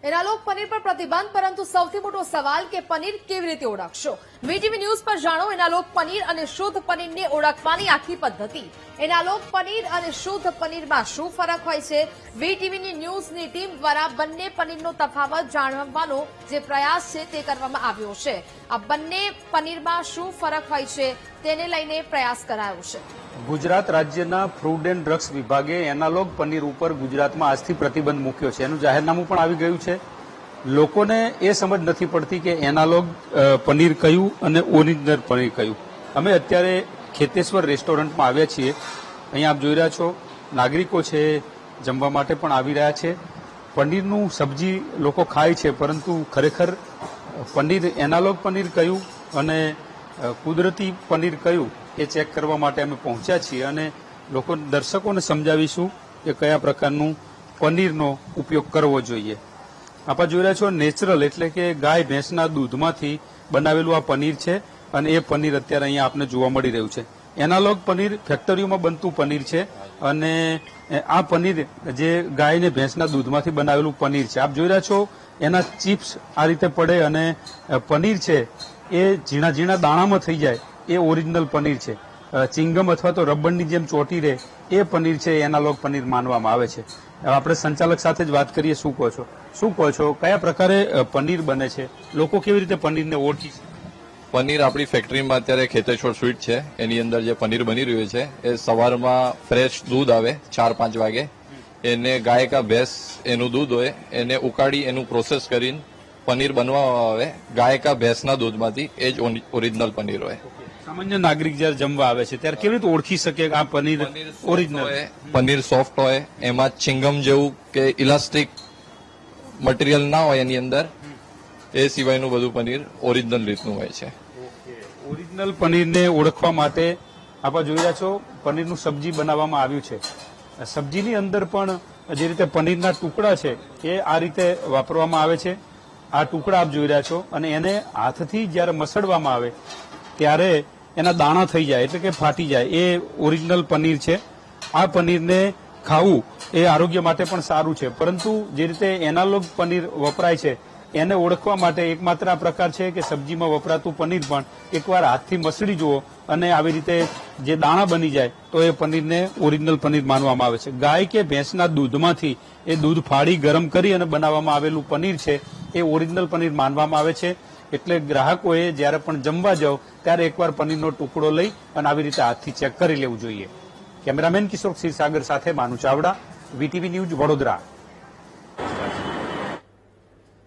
Analogue paneer પર પ્રતિબંધ, પરંતુ સૌથી મોટો સવાલ કે પનીર કેવી રીતે ઓળખશો? વીટીવી ન્યૂઝ પર જાણો એનાલોગ પનીર અને શુદ્ધ પનીરને ઓળખવાની આખી પદ્ધતિ. એનાલોગ પનીર અને શુદ્ધ પનીરમાં શું ફરક હોય છે? વીટીવીની ન્યૂઝની ટીમ દ્વારા બંને પનીરનો તફાવત જાણવાનો જે પ્રયાસ છે તે કરવામાં આવ્યો છે. આ બંને પનીરમાં શું ફરક હોય છે તેને લઈને પ્રયાસ કરાયો છે. ગુજરાત રાજ્યના ફૂડ એન્ડ ડ્રગ્સ વિભાગે એનાલોગ પનીર ઉપર ગુજરાતમાં આજથી પ્રતિબંધ મૂક્યો છે. એનું જાહેરનામું પણ આવી ગયું છે. લોકોને એ સમજ નથી પડતી કે એનાલોગ પનીર કયું અને ઓરિજિનલ પનીર કયું. અમે અત્યારે ખેતેશ્વર રેસ્ટોરન્ટમાં આવ્યા છીએ. અહીંયા આપ જોઈ રહ્યા છો, નાગરિકો છે જમવા માટે પણ આવી રહ્યા છે. પનીરનું સબ્જી લોકો ખાય છે, પરંતુ ખરેખર પનીર એનાલોગ પનીર કયું અને કુદરતી પનીર કયું એ ચેક કરવા માટે અમે પહોંચ્યા છીએ અને લોકો દર્શકોને સમજાવીશું કે કયા પ્રકારનું પનીરનો ઉપયોગ કરવો જોઈએ. આપણે જોઈ રહ્યા છો નેચરલ એટલે કે ગાય ભેંસના દૂધમાંથી બનાવેલું આ પનીર છે અને એ પનીર અત્યારે અહીંયા આપને જોવા મળી રહ્યું છે. એનાલોગ પનીર ફેક્ટરીઓમાં બનતું પનીર છે અને આ પનીર જે ગાય ને ભેંસના દૂધમાંથી બનાવેલું પનીર છે. આપ જોઈ રહ્યા છો એના ચિપ્સ આ રીતે પડે અને પનીર છે એ ઝીણા ઝીણા દાણામાં થઈ જાય એ ઓરિજિનલ પનીર છે. ચિંગમ અથવા તો રબરની જેમ ચોટી રહે એ પનીર છે એનાલોગ પનીર માનવામાં આવે છે. આપણે સંચાલક સાથે જ વાત કરીએ. શું કહો છો કયા પ્રકારે પનીર બને છે? લોકો કેવી રીતે પનીરને ઓળખી છે? પનીર આપણી ફેક્ટરીમાં અત્યારે ખેતેશ્વર સ્વીટ છે, એની અંદર જે પનીર બની રહ્યું છે એ સવારમાં ફ્રેશ દૂધ આવે 4-5 વાગે. એને ગાય કા ભેંસ એનું દૂધ હોય એને ઉકાળી એનું પ્રોસેસ કરીને પનીર બનવામાં આવે ગાય કા ભેંસના દૂધમાંથી. એ જ ઓરિજિનલ પનીર હોય. સામાન્ય નાગરિક જયારે જમવા આવે છે ત્યારે કેવી રીતે ઓળખી શકે કે આ પનીર ઓરિજિનલ? પનીર સોફ્ટ હોય, એમાં ચિંગમ જેવું કે ઇલાસ્ટિક મટીરિયલ ના હોય એની અંદર. એ સિવાયનું બધું પનીર ઓરિજિનલ રીતનું હોય છે. ઓરિજિનલ પનીરને ઓળખવા માટે આપણે જોઈ રહ્યા છો પનીરનું સબ્જી બનાવવામાં આવ્યું છે. સબ્જીની અંદર પણ જે રીતે પનીરના ટુકડા છે એ આ રીતે વાપરવામાં આવે છે. આ ટુકડા આપ જોઈ રહ્યા છો અને એને હાથથી જ્યારે મસળવામાં આવે ત્યારે એના દાણા થઈ જાય એટલે કે ફાટી જાય. એ ઓરિજિનલ પનીર છે. આ પનીરને ખાવું એ આરોગ્ય માટે પણ સારું છે, પરંતુ જે રીતે એનાલોગ પનીર વપરાય છે એને ઓળખવા માટે એકમાત્ર આ પ્રકાર છે કે સબ્જીમાં વપરાતું પનીર પણ એકવાર હાથથી મસળી જુઓ અને આવી રીતે જે દાણા બની જાય તો એ પનીરને ઓરિજિનલ પનીર માનવામાં આવે છે. ગાય કે ભેંસના દૂધમાંથી એ દૂધ ફાડી ગરમ કરી અને બનાવવામાં આવેલું પનીર છે એ ઓરિજિનલ પનીર માનવામાં આવે છે. એટલે ગ્રાહકોએ જ્યારે પણ જમવા જાઓ ત્યારે એકવાર પનીરનો ટુકડો લઈ અને આવી રીતે હાથથી ચેક કરી લેવું જોઈએ. કેમેરામેન કિશોર ક્ષીરસાગર સાથે માનુ ચાવડા, વીટીવી ન્યૂઝ, વડોદરા.